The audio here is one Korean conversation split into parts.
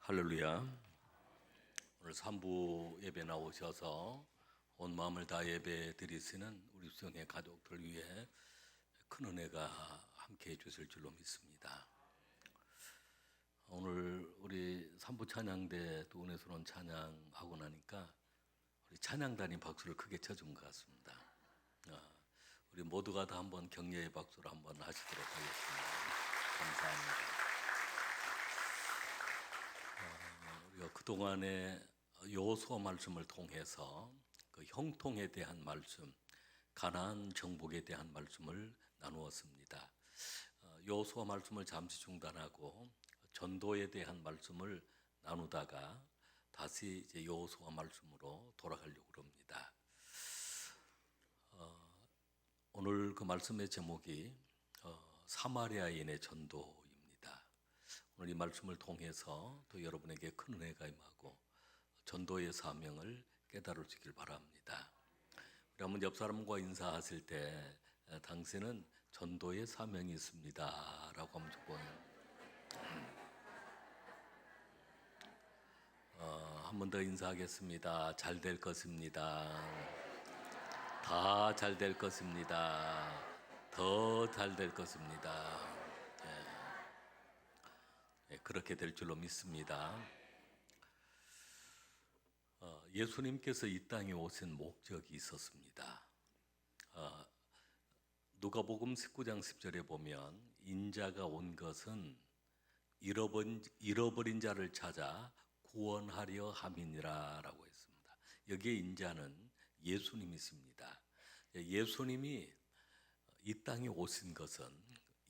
할렐루야. 오늘 3부 예배 나오셔서 온 마음을 다 예배 드리시는 우리 수영의 가족들 위해 큰 은혜가 함께 해주실 줄로 믿습니다. 오늘 우리 3부 찬양대 또 은혜스러운 찬양하고 나니까 우리 찬양단이 박수를 크게 쳐준 것 같습니다. 우리 모두가 다 한번 격려의 박수를 한번 하시도록 하겠습니다. 감사합니다. 우리가 그동안에 여호수아 말씀을 통해서 그 형통에 대한 말씀, 가나안 정복에 대한 말씀을 나누었습니다. 여호수아 말씀을 잠시 중단하고 전도에 대한 말씀을 나누다가 다시 이제 여호수아 말씀으로 돌아가려고 합니다. 오늘 그 말씀의 제목이 사마리아인의 전도입니다. 오늘 이 말씀을 통해서 또 여러분에게 큰 은혜가 임하고 전도의 사명을 깨달으시길 바랍니다. 우리 한번 옆 사람과 인사하실 때 당신은 전도의 사명이 있습니다 라고 하면 좋고요. 한 번 더 인사하겠습니다. 잘 될 것입니다. 다 잘 될 것입니다. 더 잘 될 것입니다. 그렇게 될 줄로 믿습니다. 예수님께서 이 땅에 오신 목적이 있었습니다. 누가복음 19장 10절에 보면 인자가 온 것은 잃어버린 자를 찾아 구원하려 함이니라 라고 했습니다. 여기에 인자는 예수님이십니다. 예수님이 이 땅에 오신 것은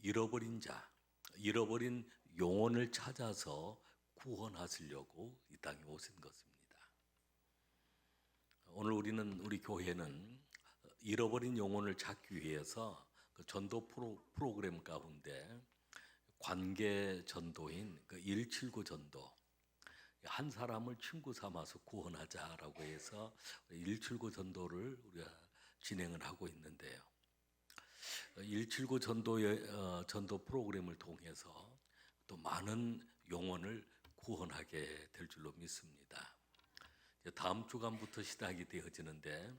잃어버린 자, 잃어버린 영혼을 찾아서 구원하시려고 이 땅에 오신 것입니다. 오늘 우리 교회는 잃어버린 영혼을 찾기 위해서 그 전도 프로그램 가운데 관계 전도인 그 179 전도, 한 사람을 친구 삼아서 구원하자라고 해서 179 전도를 우리가 진행을 하고 있는데요. 179 전도 프로그램을 통해서 또 많은 영혼을 구원하게 될 줄로 믿습니다. 다음 주간부터 시작이 되어지는데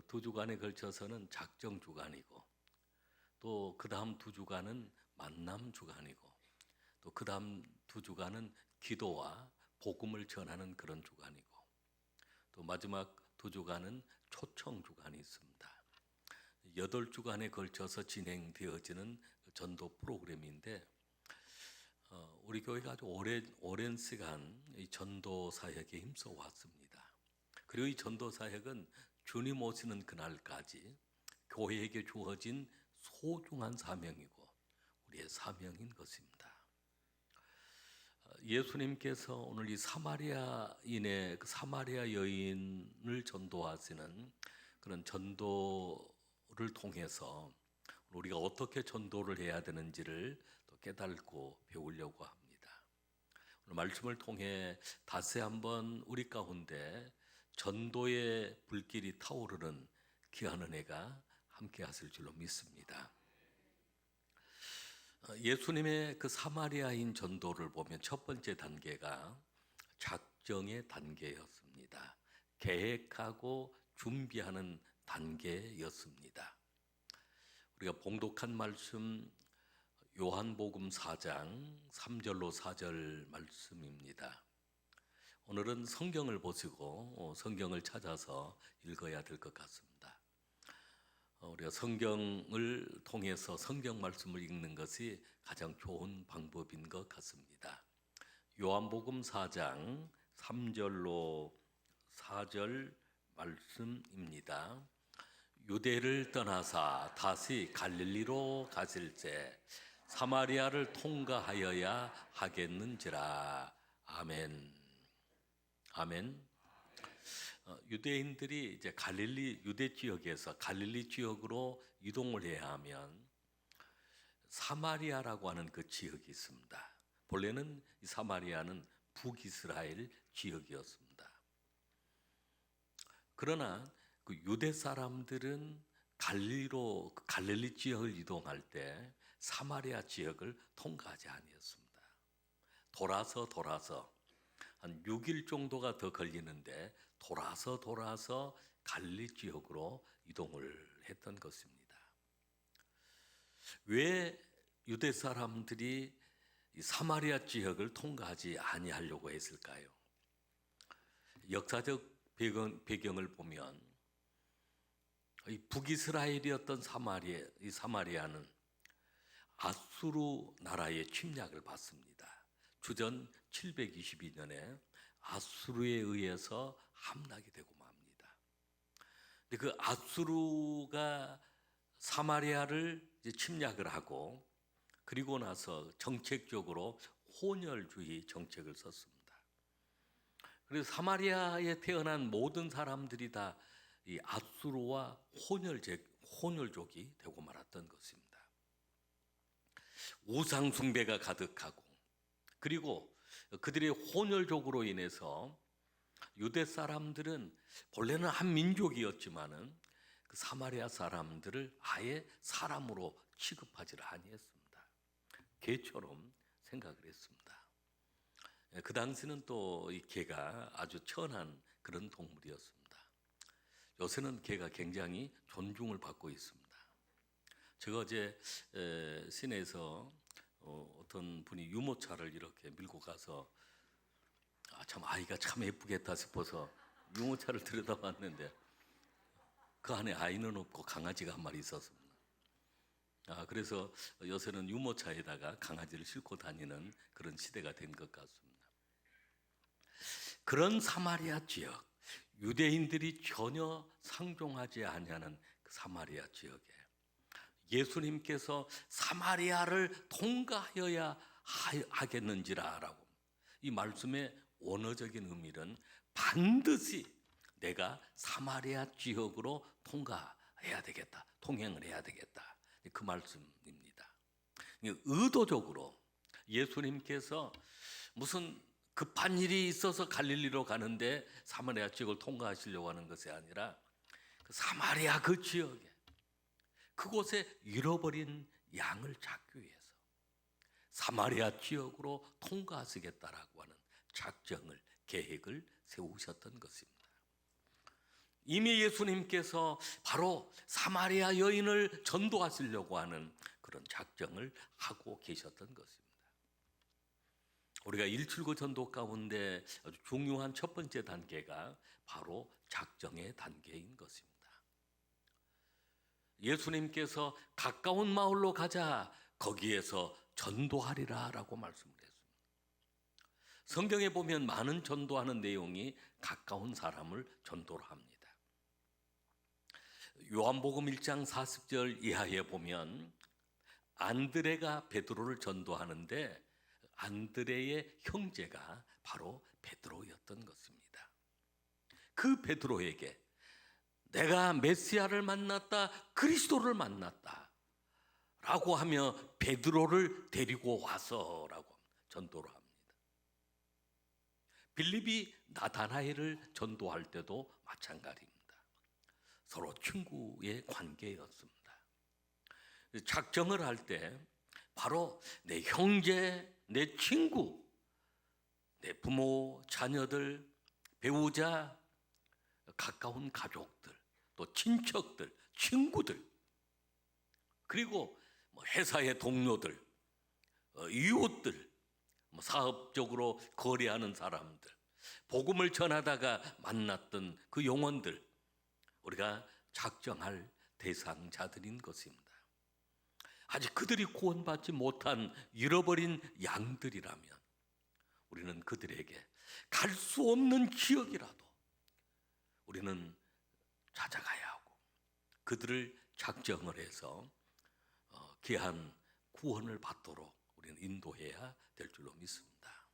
2주간에 걸쳐서는 작정 주간이고 또 그 다음 2주간은 만남 주간이고 또 그 다음 2주간은 기도와 복음을 전하는 그런 주간이고 또 마지막 2주간은 초청 주간이 있습니다. 8주간에 걸쳐서 진행되어지는 전도 프로그램인데 우리 교회가 아주 오랜 시간 이 전도 사역에 힘써 왔습니다. 그리고 이 전도 사역은 주님 오시는 그날까지 교회에게 주어진 소중한 사명이고 우리의 사명인 것입니다. 예수님께서 오늘 이 사마리아인의 그 사마리아 여인을 전도하시는 그런 전도를 통해서 우리가 어떻게 전도를 해야 되는지를 또 깨닫고 배우려고 합니다. 오늘 말씀을 통해 다시 한번 우리 가운데 전도의 불길이 타오르는 귀한 은혜가 함께 하실 줄로 믿습니다. 예수님의 그 사마리아인 전도를 보면 첫 번째 단계가 작정의 단계였습니다. 계획하고 준비하는 단계였습니다. 우리가 봉독한 말씀 요한복음 4장 3절로 4절 말씀입니다. 오늘은 성경을 보시고 성경을 찾아서 읽어야 될 것 같습니다. 우리가 성경을 통해서 성경 말씀을 읽는 것이 가장 좋은 방법인 것 같습니다. 요한복음 4장 3절로 4절 말씀입니다. 유대를 떠나사 다시 갈릴리로 가실새 사마리아를 통과하여야 하겠는지라. 아멘. 아멘. 유대인들이 이제 유대 지역에서 갈릴리 지역으로 이동을 해야 하면 사마리아라고 하는 그 지역이 있습니다. 본래는 이 사마리아는 북이스라엘 지역이었습니다. 그러나 그 유대 사람들은 갈릴리 지역을 이동할 때 사마리아 지역을 통과하지 아니었습니다. 돌아서 한 6일 정도가 더 걸리는데 돌아서 갈릴리 지역으로 이동을 했던 것입니다. 왜 유대 사람들이 이 사마리아 지역을 통과하지 아니하려고 했을까요? 역사적 배경을 보면 이 북이스라엘이었던 이 사마리아는 아수르 나라의 침략을 받습니다. 주전 722년에 아수르에 의해서 함락이 되고 맙니다. 근데 그 아수르가 사마리아를 이제 침략을 하고 그리고 나서 정책적으로 혼혈주의 정책을 썼습니다. 그래서 사마리아에 태어난 모든 사람들이 다 이 아수르와 혼혈족이 되고 말았던 것입니다. 우상 숭배가 가득하고 그리고 그들의 혼혈족으로 인해서 유대 사람들은 본래는 한 민족이었지만은 그 사마리아 사람들을 아예 사람으로 취급하지를 아니했습니다. 개처럼 생각을 했습니다. 그 당시는 또 이 개가 아주 천한 그런 동물이었습니다. 요새는 개가 굉장히 존중을 받고 있습니다. 제가 어제 시내에서 어떤 분이 유모차를 이렇게 밀고 가서 참 아이가 참 예쁘겠다 싶어서 유모차를 들여다봤는데 그 안에 아이는 없고 강아지가 한 마리 있었습니다. 그래서 요새는 유모차에다가 강아지를 싣고 다니는 그런 시대가 된 것 같습니다. 그런 사마리아 지역, 유대인들이 전혀 상종하지 아니하는 그 사마리아 지역에 예수님께서 사마리아를 통과하여야 하겠는지라라고, 이 말씀의 원어적인 의미는 반드시 내가 사마리아 지역으로 통과해야 되겠다, 통행을 해야 되겠다, 그 말씀입니다. 의도적으로 예수님께서 무슨 급한 일이 있어서 갈릴리로 가는데 사마리아 지역을 통과하시려고 하는 것이 아니라 그 사마리아 그 지역에, 그곳에 잃어버린 양을 찾기 위해서 사마리아 지역으로 통과하시겠다라고 하는 작정을, 계획을 세우셨던 것입니다. 이미 예수님께서 바로 사마리아 여인을 전도하시려고 하는 그런 작정을 하고 계셨던 것입니다. 우리가 179 전도 가운데 아주 중요한 첫 번째 단계가 바로 작정의 단계인 것입니다. 예수님께서 가까운 마을로 가자, 거기에서 전도하리라 라고 말씀을 했습니다. 성경에 보면 많은 전도하는 내용이 가까운 사람을 전도를 합니다. 요한복음 1장 40절 이하에 보면 안드레가 베드로를 전도하는데 안드레의 형제가 바로 베드로였던 것입니다. 그 베드로에게 내가 메시아를 만났다, 그리스도를 만났다 라고 하며 베드로를 데리고 와서라고 전도를 합니다. 빌립이 나다나엘을 전도할 때도 마찬가지입니다. 서로 친구의 관계였습니다. 작정을 할 때 바로 내 형제, 내 친구, 내 부모, 자녀들, 배우자, 가까운 가족들, 또 친척들, 친구들, 그리고 회사의 동료들, 이웃들, 사업적으로 거래하는 사람들, 복음을 전하다가 만났던 그 영혼들, 우리가 작정할 대상자들인 것입니다. 아직 그들이 구원받지 못한 잃어버린 양들이라면 우리는 그들에게 갈 수 없는 지역이라도 우리는 찾아가야 하고 그들을 작정을 해서 귀한 구원을 받도록 우리는 인도해야 될 줄로 믿습니다.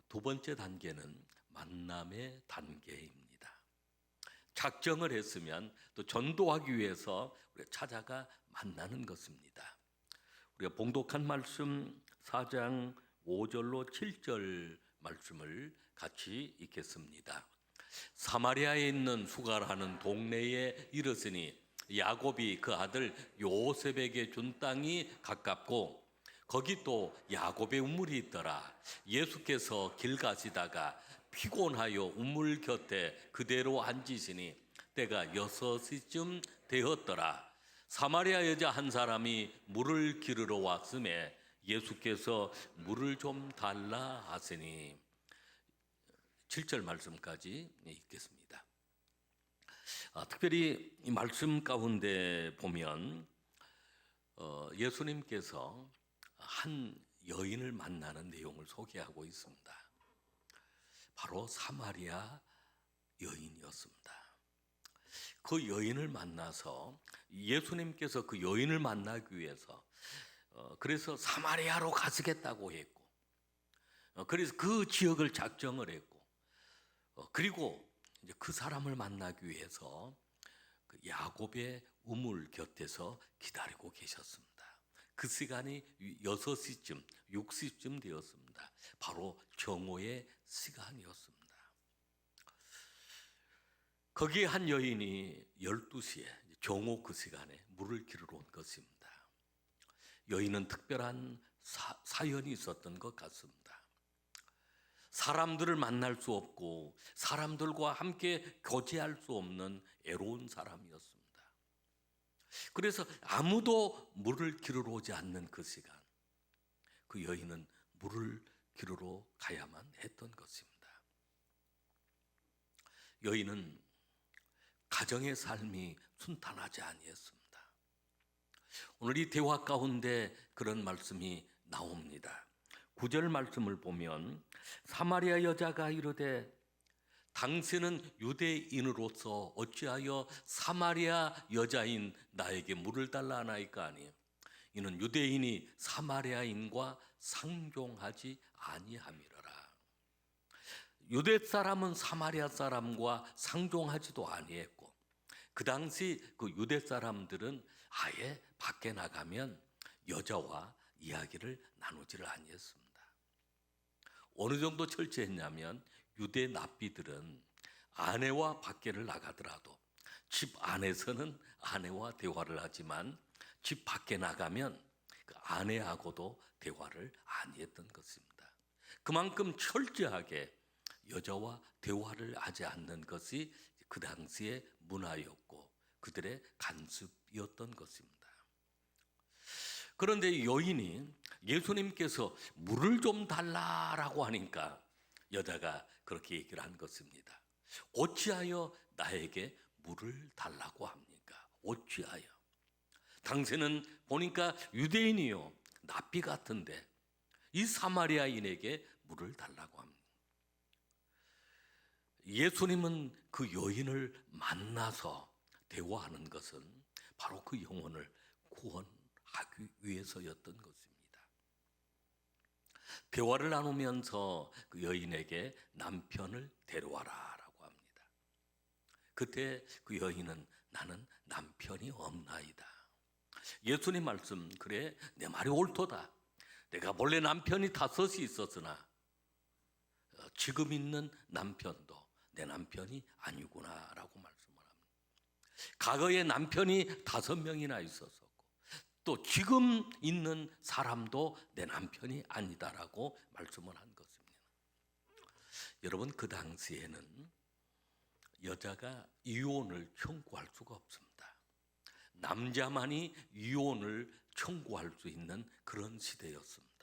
두 번째 단계는 만남의 단계입니다. 작정을 했으면 또 전도하기 위해서 우리가 찾아가 만나는 것입니다. 우리가 봉독한 말씀 4장 5절로 7절 말씀을 같이 읽겠습니다. 사마리아에 있는 수가라는 동네에 이르으니 야곱이 그 아들 요셉에게 준 땅이 가깝고 거기 또 야곱의 우물이 있더라. 예수께서 길 가시다가 피곤하여 우물 곁에 그대로 앉으시니 때가 6시쯤 되었더라. 사마리아 여자 한 사람이 물을 기르러 왔음에 예수께서 물을 좀 달라 하시니 7절 말씀까지 읽겠습니다. 특별히 이 말씀 가운데 보면 예수님께서 한 여인을 만나는 내용을 소개하고 있습니다. 바로 사마리아 여인이었습니다. 그 여인을 만나서 예수님께서 그 여인을 만나기 위해서 그래서 사마리아로 가시겠다고 했고, 그래서 그 지역을 작정을 했고, 그리고 이제 그 사람을 만나기 위해서 그 야곱의 우물 곁에서 기다리고 계셨습니다. 그 시간이 6시쯤, 6시쯤 되었습니다. 바로 정오의 시간이었습니다. 거기에 한 여인이 12시에 정오 그 시간에 물을 기르러 온 것입니다. 여인은 특별한 사연이 있었던 것 같습니다. 사람들을 만날 수 없고 사람들과 함께 교제할 수 없는 애로운 사람이었습니다. 그래서 아무도 물을 기르러 오지 않는 그 시간, 그 여인은 물을 기르러 가야만 했던 것입니다. 여인은 가정의 삶이 순탄하지 아니했습니다. 오늘 이 대화 가운데 그런 말씀이 나옵니다. 9절 말씀을 보면 사마리아 여자가 이르되 당신은 유대인으로서 어찌하여 사마리아 여자인 나에게 물을 달라 하나이까 하니 이는 유대인이 사마리아인과 상종하지 아니함이로라. 유대 사람은 사마리아 사람과 상종하지도 아니했고 그 당시 그 유대 사람들은 아예 밖에 나가면 여자와 이야기를 나누지를 아니했습니다. 어느 정도 철저했냐면 유대 납비들은 아내와 밖에를 나가더라도 집 안에서는 아내와 대화를 하지만 집 밖에 나가면 그 아내하고도 대화를 아니했던 것입니다. 그만큼 철저하게 여자와 대화를 하지 않는 것이 그 당시의 문화였고 그들의 간습이었던 것입니다. 그런데 여인이 예수님께서 물을 좀 달라라고 하니까 여자가 그렇게 얘기를 한 것입니다. 어찌하여 나에게 물을 달라고 합니까? 어찌하여? 당신은 보니까 유대인이요 납비 같은데 이 사마리아인에게 물을 달라고 합니다. 예수님은 그 여인을 만나서 대화하는 것은 바로 그 영혼을 구원하기 위해서였던 것입니다. 대화를 나누면서 그 여인에게 남편을 데려와라 라고 합니다. 그때 그 여인은 나는 남편이 없나이다. 예수님 말씀, 그래 내 말이 옳도다. 내가 본래 남편이 5이 있었으나 지금 있는 남편도 내 남편이 아니구나 라고 말씀을 합니다. 과거에 남편이 5명이나 있었었고 또 지금 있는 사람도 내 남편이 아니다라고 말씀을 한 것입니다. 여러분 그 당시에는 여자가 이혼을 청구할 수가 없습니다. 남자만이 이혼을 청구할 수 있는 그런 시대였습니다.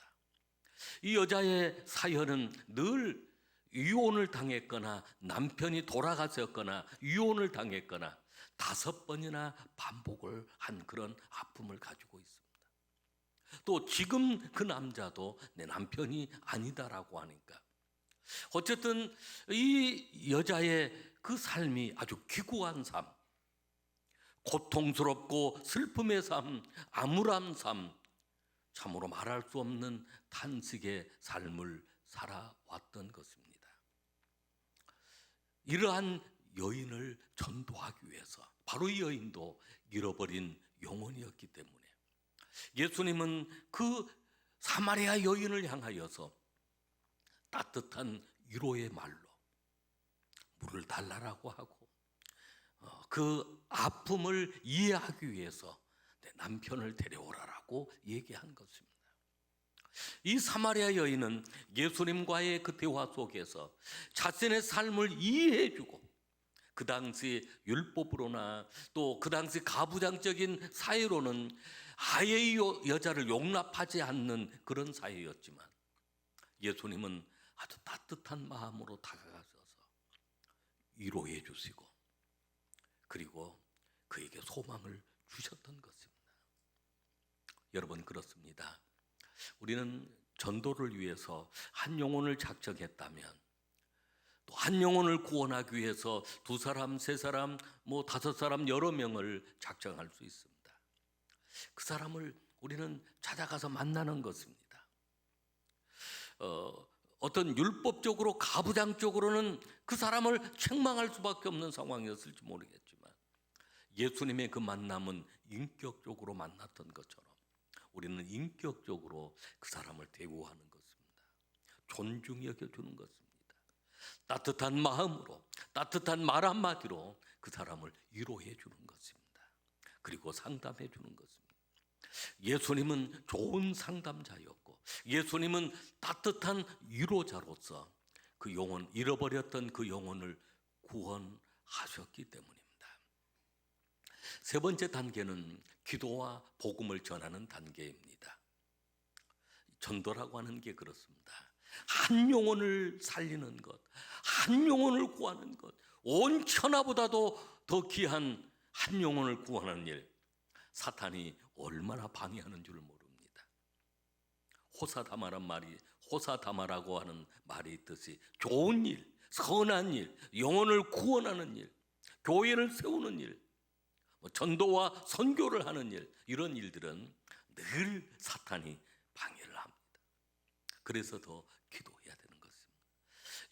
이 여자의 사연은 늘 이혼을 당했거나 남편이 돌아가셨거나 이혼을 당했거나 5번이나 반복을 한 그런 아픔을 가지고 있습니다. 또 지금 그 남자도 내 남편이 아니다라고 하니까 어쨌든 이 여자의 그 삶이 아주 기구한 삶, 고통스럽고 슬픔의 삶, 암울한 삶, 참으로 말할 수 없는 탄식의 삶을 살아왔던 것입니다. 이러한 여인을 전도하기 위해서 바로 이 여인도 잃어버린 영혼이었기 때문에 예수님은 그 사마리아 여인을 향하여서 따뜻한 위로의 말로 물을 달라라고 하고 그 아픔을 이해하기 위해서 내 남편을 데려오라라고 얘기한 것입니다. 이 사마리아 여인은 예수님과의 그 대화 속에서 자신의 삶을 이해해주고 그 당시 율법으로나 또 그 당시 가부장적인 사회로는 아예 이 여자를 용납하지 않는 그런 사회였지만 예수님은 아주 따뜻한 마음으로 다가가셔서 위로해 주시고 그리고 그에게 소망을 주셨던 것입니다. 여러분, 그렇습니다. 우리는 전도를 위해서 한 영혼을 작정했다면 또 한 영혼을 구원하기 위해서 두 사람, 세 사람, 다섯 사람, 여러 명을 작정할 수 있습니다. 그 사람을 우리는 찾아가서 만나는 것입니다. 어떤 율법적으로 가부장적으로는 그 사람을 책망할 수밖에 없는 상황이었을지 모르겠지만 예수님의 그 만남은 인격적으로 만났던 것처럼 우리는 인격적으로 그 사람을 대우하는 것입니다. 존중히 여겨주는 것입니다. 따뜻한 마음으로, 따뜻한 말 한마디로 그 사람을 위로해 주는 것입니다. 그리고 상담해 주는 것입니다. 예수님은 좋은 상담자였고 예수님은 따뜻한 위로자로서 그 영혼, 잃어버렸던 그 영혼을 구원하셨기 때문입니다. 세 번째 단계는 기도와 복음을 전하는 단계입니다. 전도라고 하는 게 그렇습니다. 한 영혼을 살리는 것, 한 영혼을 구하는 것, 온 천하보다도 더 귀한 한 영혼을 구하는 일, 사탄이 얼마나 방해하는 줄 모릅니다. 호사다마라고 하는 말이 있듯이 좋은 일, 선한 일, 영혼을 구원하는 일, 교회를 세우는 일, 전도와 선교를 하는 일, 이런 일들은 늘 사탄이 방해를 합니다. 그래서 더 기도해야 되는 것입니다.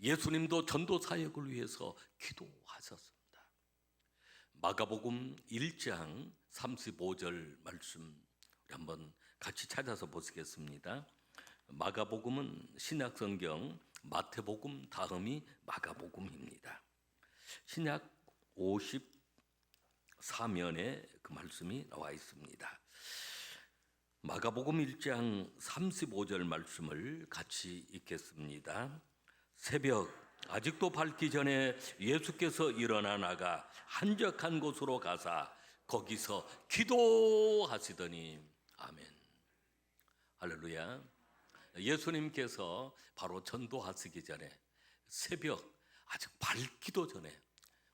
예수님도 전도 사역을 위해서 기도하셨습니다. 마가복음 1장 35절 말씀 우리 한번 같이 찾아서 보시겠습니다. 마가복음은 신약성경 마태복음 다음이 마가복음입니다. 신약 54면에 그 말씀이 나와 있습니다. 마가복음 1장 35절 말씀을 같이 읽겠습니다. 새벽 아직도 밝기 전에 예수께서 일어나 나가 한적한 곳으로 가사 거기서 기도하시더니 아멘. 할렐루야. 예수님께서 바로 전도하시기 전에 새벽 아직 밝기도 전에,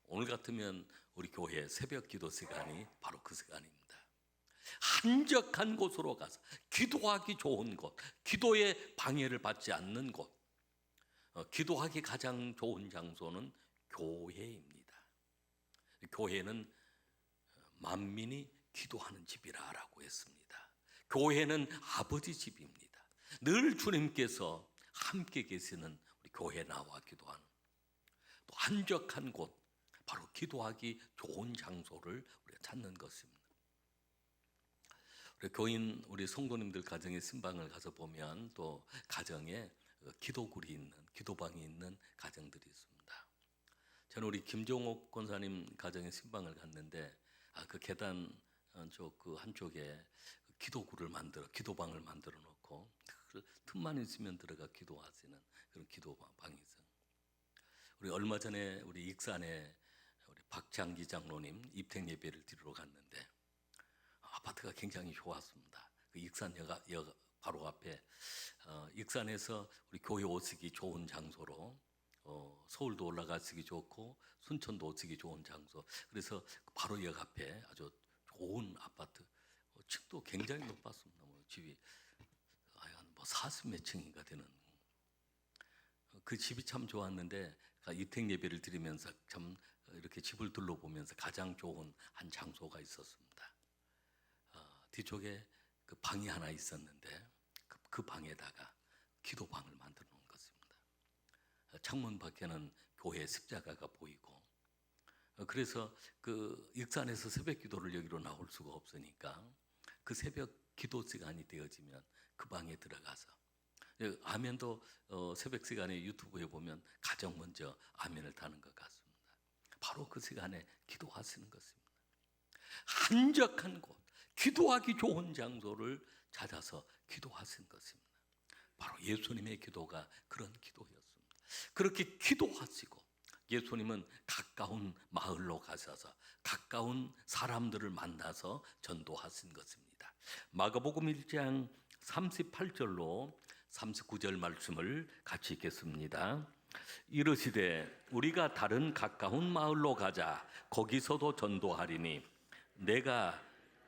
오늘 같으면 우리 교회 새벽 기도 시간이 바로 그 시간입니다. 한적한 곳으로 가서 기도하기 좋은 곳, 기도의 방해를 받지 않는 곳, 기도하기 가장 좋은 장소는 교회입니다. 교회는 만민이 기도하는 집이라고 했습니다. 교회는 아버지 집입니다. 늘 주님께서 함께 계시는 우리 교회 나와 기도하는 또 한적한 곳, 바로 기도하기 좋은 장소를 우리가 찾는 것입니다. 우리 교인, 우리 성도님들 가정에 신방을 가서 보면 또 가정에 기도굴이 있는, 기도방이 있는 가정들이 있습니다. 저는 우리 김종옥 권사님 가정에 신방을 갔는데 그 계단 그 한쪽에 기도굴을 기도방을 만들어 놓고 그 틈만 있으면 들어가 기도하시는 그런 기도방이 있어요. 우리 얼마 전에 우리 익산에 우리 박장기 장로님 입택 예배를 드리러 갔는데 아파트가 굉장히 좋았습니다. 그 익산역 바로 앞에 익산에서 우리 교회 오시기 좋은 장소로 서울도 올라가시기 좋고 순천도 오시기 좋은 장소. 그래서 바로 역 앞에 아주 좋은 아파트, 층도 굉장히 높았습니다. 집이 한 40몇 층인가 되는 그 집이 참 좋았는데 입택 예배를 드리면서 참 이렇게 집을 둘러보면서 가장 좋은 한 장소가 있었습니다. 뒤쪽에 그 방이 하나 있었는데 그 방에다가 기도방을 만들어 놓은 것입니다. 창문 밖에는 교회 십자가가 보이고, 그래서 그 익산에서 새벽 기도를 여기로 나올 수가 없으니까 그 새벽 기도 시간이 되어지면 그 방에 들어가서 아멘도 새벽 시간에 유튜브에 보면 가장 먼저 아멘을 타는 것 같습니다. 바로 그 시간에 기도하시는 것입니다. 한적한 곳, 기도하기 좋은 장소를 찾아서 기도하신 것입니다. 바로 예수님의 기도가 그런 기도였습니다. 그렇게 기도하시고 예수님은 가까운 마을로 가셔서 가까운 사람들을 만나서 전도하신 것입니다. 마가복음 1장 38절로 39절 말씀을 같이 읽겠습니다. 이르시되 우리가 다른 가까운 마을로 가자. 거기서도 전도하리니 내가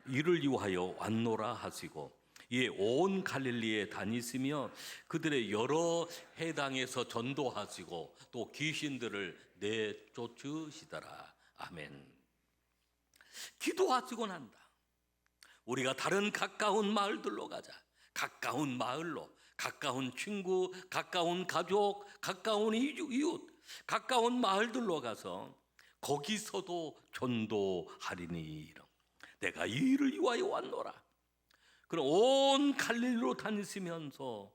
이를 위하여 왔노라 하시고 이에 온 갈릴리에 다니시며 그들의 여러 해당에서 전도하시고 또 귀신들을 내쫓으시더라. 아멘. 기도하시고 난다. 우리가 다른 가까운 마을들로 가자. 가까운 마을로, 가까운 친구, 가까운 가족, 가까운 이웃, 가까운 마을들로 가서 거기서도 전도하리니 내가 이 일을 위하여 왔노라. 그럼 온 갈릴리로 다니시면서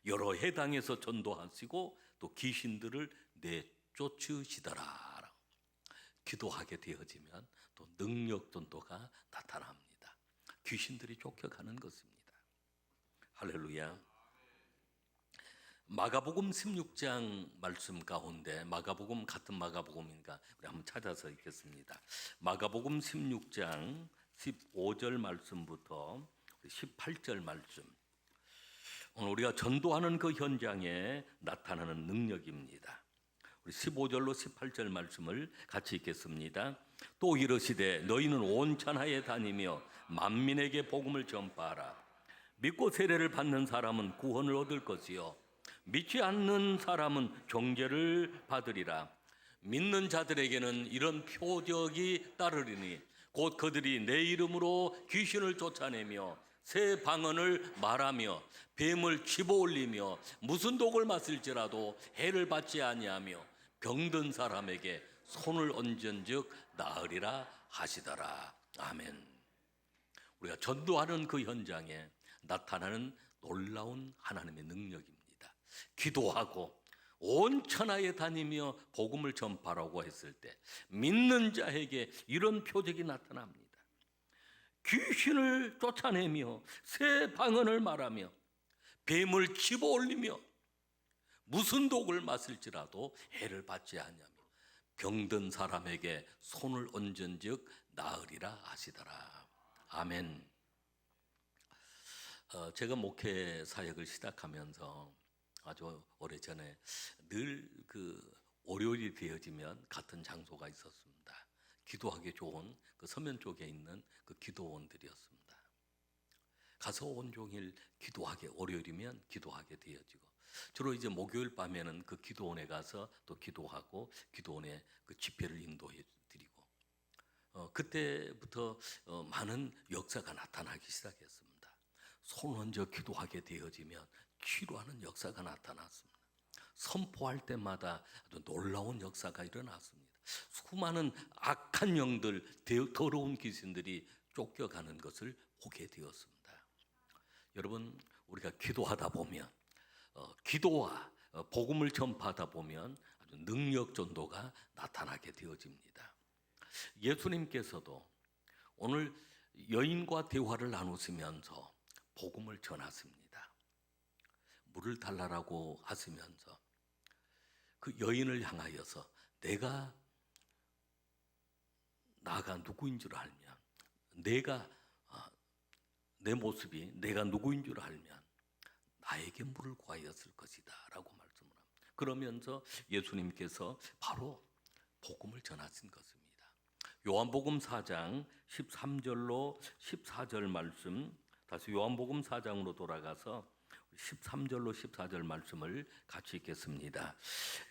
여러 해당에서 전도하시고 또 귀신들을 내쫓으시더라. 기도하게 되어지면 또 능력 전도가 나타납니다. 귀신들이 쫓겨가는 것입니다. 할렐루야. 마가복음 16장 말씀 가운데 마가복음 같은 마가복음인가 우리 한번 찾아서 읽겠습니다. 마가복음 16장 15절 말씀부터 18절 말씀. 오늘 우리가 전도하는 그 현장에 나타나는 능력입니다. 우리 15절로 18절 말씀을 같이 읽겠습니다. 또 이르시되 너희는 온 천하에 다니며 만민에게 복음을 전파하라. 믿고 세례를 받는 사람은 구원을 얻을 것이요 믿지 않는 사람은 정죄를 받으리라. 믿는 자들에게는 이런 표적이 따르리니 곧 그들이 내 이름으로 귀신을 쫓아내며 새 방언을 말하며 뱀을 집어올리며 무슨 독을 마실지라도 해를 받지 아니하며 병든 사람에게 손을 얹은즉 나으리라 하시더라. 아멘. 우리가 전도하는 그 현장에 나타나는 놀라운 하나님의 능력입니다. 기도하고 온 천하에 다니며 복음을 전파라고 했을 때 믿는 자에게 이런 표적이 나타납니다. 귀신을 쫓아내며 새 방언을 말하며 뱀을 집어올리며 무슨 독을 마실지라도 해를 받지 아니하며 병든 사람에게 손을 얹은즉 나으리라 하시더라. 아멘. 제가 목회 사역을 시작하면서 아주 오래전에 늘 그 월요일이 되어지면 같은 장소가 있었습니다. 기도하기 좋은 그 서면 쪽에 있는 그 기도원들이었습니다. 가서 온종일 기도하게, 월요일이면 기도하게 되어지고 주로 이제 목요일 밤에는 그 기도원에 가서 또 기도하고 기도원에 그 집회를 인도해 드리고 그때부터 많은 역사가 나타나기 시작했습니다. 손 얹어 기도하게 되어지면 치료하는 역사가 나타났습니다. 선포할 때마다 아주 놀라운 역사가 일어났습니다. 수많은 악한 영들, 더러운 귀신들이 쫓겨가는 것을 보게 되었습니다. 여러분, 우리가 기도하다 보면 기도와 복음을 전파하다 보면 아주 능력 전도가 나타나게 되어집니다. 예수님께서도 오늘 여인과 대화를 나누시면서 복음을 전하십니다. 물을 달라라고 하시면서 그 여인을 향하여서 나가 누구인 줄 알면 내 모습이 내가 누구인 줄 알면 나에게 물을 구하였을 것이다 라고 말씀을 합니다. 그러면서 예수님께서 바로 복음을 전하신 것입니다. 요한복음 4장 13절로 14절 말씀, 다시 요한복음 4장으로 돌아가서 13절로 14절 말씀을 같이 읽겠습니다.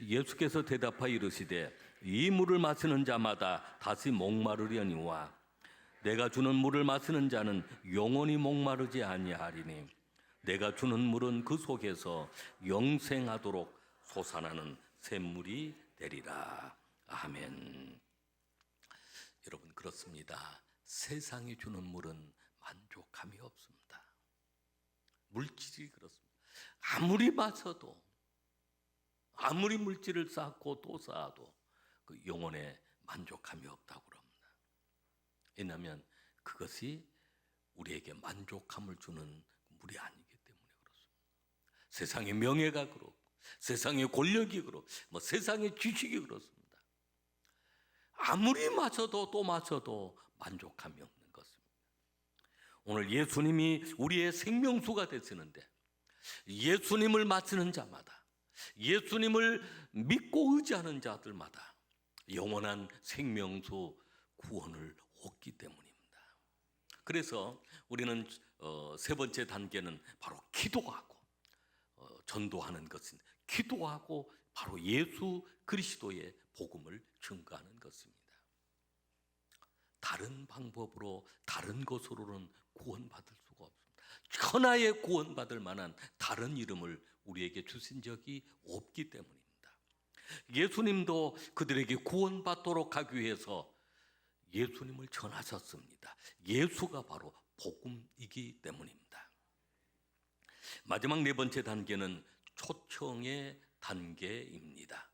예수께서 대답하여 이르시되 이 물을 마시는 자마다 다시 목마르려니와 내가 주는 물을 마시는 자는 영원히 목마르지 아니하리니 내가 주는 물은 그 속에서 영생하도록 솟아나는 샘물이 되리라. 아멘. 여러분, 그렇습니다. 세상이 주는 물은 만족함이 없습니다. 물질이 그렇습니다. 아무리 마셔도 아무리 물질을 쌓고 또 쌓아도 그 영혼에 만족함이 없다고 그럽니다. 왜냐하면 그것이 우리에게 만족함을 주는 물이 아니기 때문에 그렇습니다. 세상의 명예가 그렇고 세상의 권력이 그렇고 세상의 지식이 그렇습니다. 아무리 마셔도 또 마셔도 만족함이 없는 것입니다. 오늘 예수님이 우리의 생명수가 되시는데 예수님을 마시는 자마다, 예수님을 믿고 의지하는 자들마다 영원한 생명수 구원을 얻기 때문입니다. 그래서 우리는 세 번째 단계는 바로 기도하고 전도하는 것은 기도하고 바로 예수 그리스도의 복음을 증거하는 것입니다. 다른 방법으로 다른 것으로는 구원받을 수가 없습니다. 천하에 구원받을 만한 다른 이름을 우리에게 주신 적이 없기 때문입니다. 예수님도 그들에게 구원받도록 하기 위해서 예수님을 전하셨습니다. 예수가 바로 복음이기 때문입니다. 마지막 네 번째 단계는 초청의 단계입니다.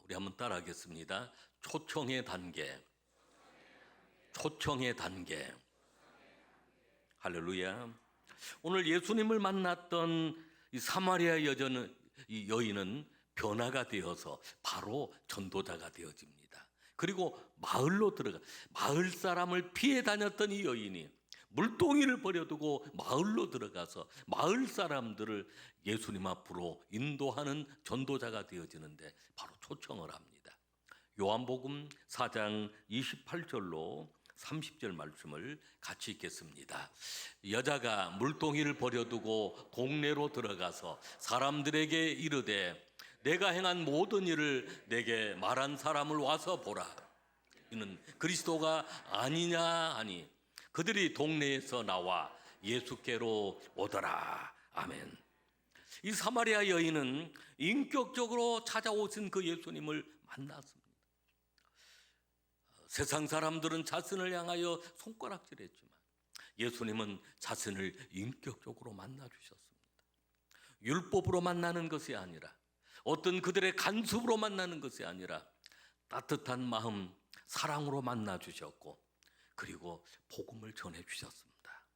우리 한번 따라하겠습니다. 초청의 단계. 초청의 단계. 할렐루야. 오늘 예수님을 만났던 이 사마리아 여인은 변화가 되어서 바로 전도자가 되어집니다. 그리고 마을로 들어가 마을 사람을 피해 다녔던 이 여인이 물동이를 버려두고 마을로 들어가서 마을 사람들을 예수님 앞으로 인도하는 전도자가 되어지는데 바로 초청을 합니다. 요한복음 4장 28절로 30절 말씀을 같이 읽겠습니다. 여자가 물동이를 버려두고 동네로 들어가서 사람들에게 이르되 내가 행한 모든 일을 내게 말한 사람을 와서 보라. 이는 그리스도가 아니냐 하니 그들이 동네에서 나와 예수께로 오더라. 아멘. 이 사마리아 여인은 인격적으로 찾아오신 그 예수님을 만났습니다. 세상 사람들은 자신을 향하여 손가락질했지만 예수님은 자신을 인격적으로 만나주셨습니다. 율법으로 만나는 것이 아니라 어떤 그들의 간섭으로 만나는 것이 아니라 따뜻한 마음, 사랑으로 만나주셨고 그리고 복음을 전해주셨습니다.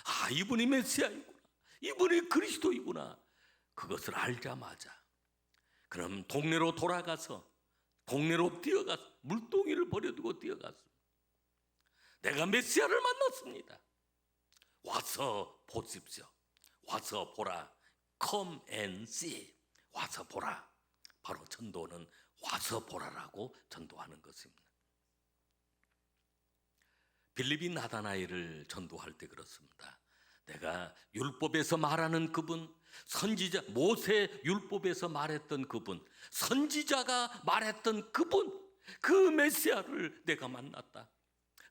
아, 이분이 메시아이구나, 이분이 그리스도이구나, 그것을 알자마자 그럼 동네로 돌아가서 동네로 뛰어가서 물동이를 버려두고 뛰어갔습니다. 내가 메시아를 만났습니다. 와서 보십시오. 와서 보라. Come and see. 와서 보라. 바로 전도는 와서 보라라고 전도하는 것입니다. 빌립이 나다나엘을 전도할 때 그렇습니다. 내가 율법에서 말하는 그분, 선지자 모세 율법에서 말했던 그분, 선지자가 말했던 그분, 그 메시아를 내가 만났다.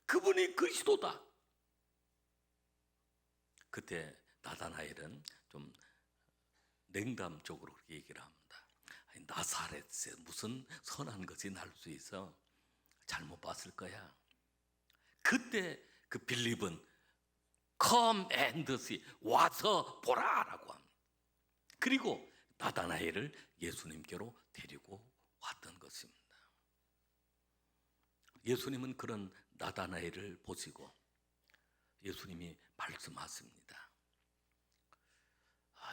그분이 그리스도다. 그때 나다나엘은 좀 냉담적으로 그렇게 얘기를 합니다. 아니, 나사렛에 무슨 선한 것이 날 수 있어? 잘못 봤을 거야. 그때 그 빌립은 Come and see, 와서 보라라고 합니다. 그리고 나다나엘을 예수님께로 데리고 왔던 것입니다. 예수님은 그런 나다나엘을 보시고 예수님이 말씀하십니다.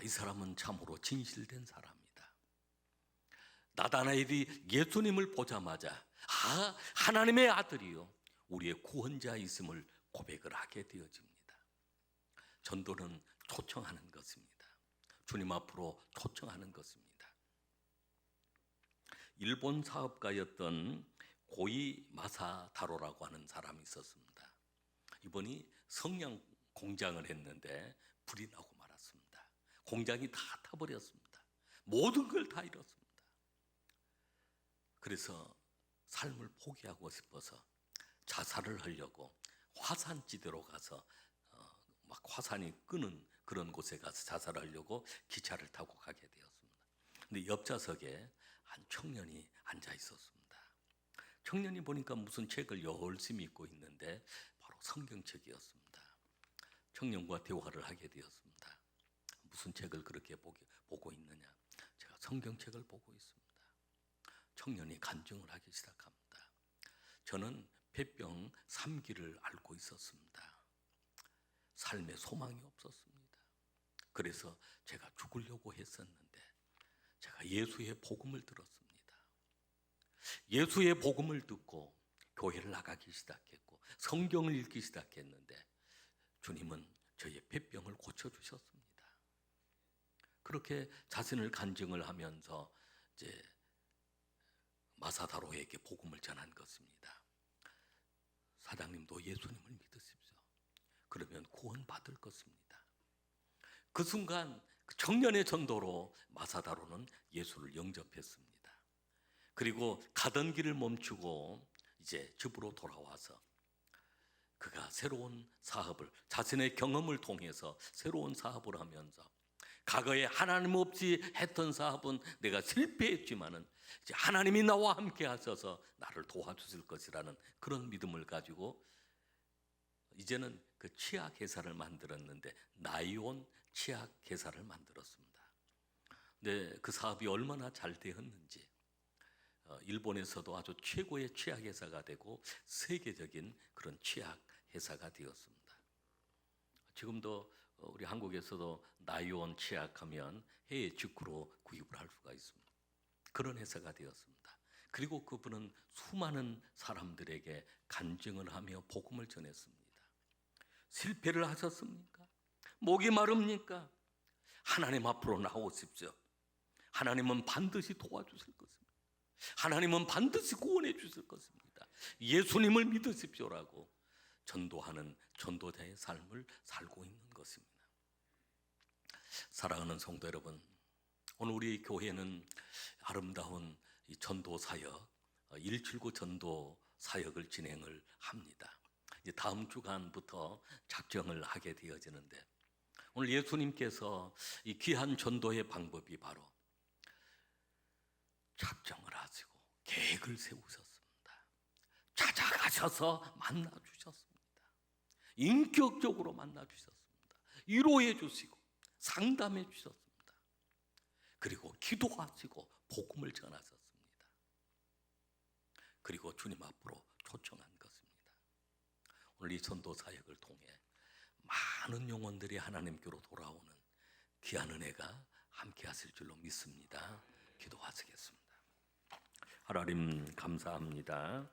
이 사람은 참으로 진실된 사람이다. 나다나엘이 예수님을 보자마자 하나님의 아들이요 우리의 구원자 있음을 고백을 하게 되어집니다. 전도는 초청하는 것입니다. 주님 앞으로 초청하는 것입니다. 일본 사업가였던 고이 마사다로라고 하는 사람이 있었습니다. 이분이 성냥 공장을 했는데 불이 나고 말았습니다. 공장이 다 타버렸습니다. 모든 걸 다 잃었습니다. 그래서 삶을 포기하고 싶어서 자살을 하려고 화산지대로 가서 막 화산이 끄는 그런 곳에 가서 자살하려고 기차를 타고 가게 되었습니다. 근데 옆좌석에 한 청년이 앉아 있었습니다. 청년이 보니까 무슨 책을 열심히 읽고 있는데 바로 성경책이었습니다. 청년과 대화를 하게 되었습니다. 무슨 책을 그렇게 보고 있느냐? 제가 성경책을 보고 있습니다. 청년이 간증을 하기 시작합니다. 저는 폐병 3기를 앓고 있었습니다. 삶에 소망이 없었습니다. 그래서 제가 죽으려고 했었는데 제가 예수의 복음을 들었습니다. 예수의 복음을 듣고 교회를 나가기 시작했고 성경을 읽기 시작했는데 주님은 저의 폐병을 고쳐주셨습니다. 그렇게 자신을 간증을 하면서 이제 마사다로에게 복음을 전한 것입니다. 사장님도 예수님을 믿으십시오. 그러면 구원받을 것입니다. 그 순간 그 청년의 전도로 마사다로는 예수를 영접했습니다. 그리고 가던 길을 멈추고 이제 집으로 돌아와서 그가 새로운 사업을 자신의 경험을 통해서 새로운 사업을 하면서 과거에 하나님 없이 했던 사업은 내가 실패했지만은 이제 하나님이 나와 함께 하셔서 나를 도와주실 것이라는 그런 믿음을 가지고 이제는 그 치약 회사를 만들었는데 나이온 치약 회사를 만들었습니다. 근데 그 사업이 얼마나 잘 되었는지 일본에서도 아주 최고의 치약 회사가 되고 세계적인 그런 치약 회사가 되었습니다. 지금도 우리 한국에서도 나이온 치약하면 해외 직구로 구입을 할 수가 있습니다. 그런 회사가 되었습니다. 그리고 그분은 수많은 사람들에게 간증을 하며 복음을 전했습니다. 실패를 하셨습니까? 목이 마릅니까? 하나님 앞으로 나오십시오. 하나님은 반드시 도와주실 것입니다. 하나님은 반드시 구원해 주실 것입니다. 예수님을 믿으십시오라고 전도하는 전도자의 삶을 살고 있는 것입니다. 사랑하는 성도 여러분, 오늘 우리 교회는 아름다운 이 전도 사역 179 전도 사역을 진행을 합니다. 이제 다음 주간부터 작정을 하게 되어지는데 오늘 예수님께서 이 귀한 전도의 방법이 바로 작정을 하시고 계획을 세우셨습니다. 찾아가셔서 만나주셨습니다. 인격적으로 만나주셨습니다. 위로해 주시고 상담해 주셨습니다. 그리고 기도하시고 복음을 전하셨습니다. 그리고 주님 앞으로 초청한 것입니다. 오늘 이 전도 사역을 통해 많은 영혼들이 하나님께로 돌아오는 귀한 은혜가 함께 하실 줄로 믿습니다. 기도하시겠습니다. 하나님 감사합니다.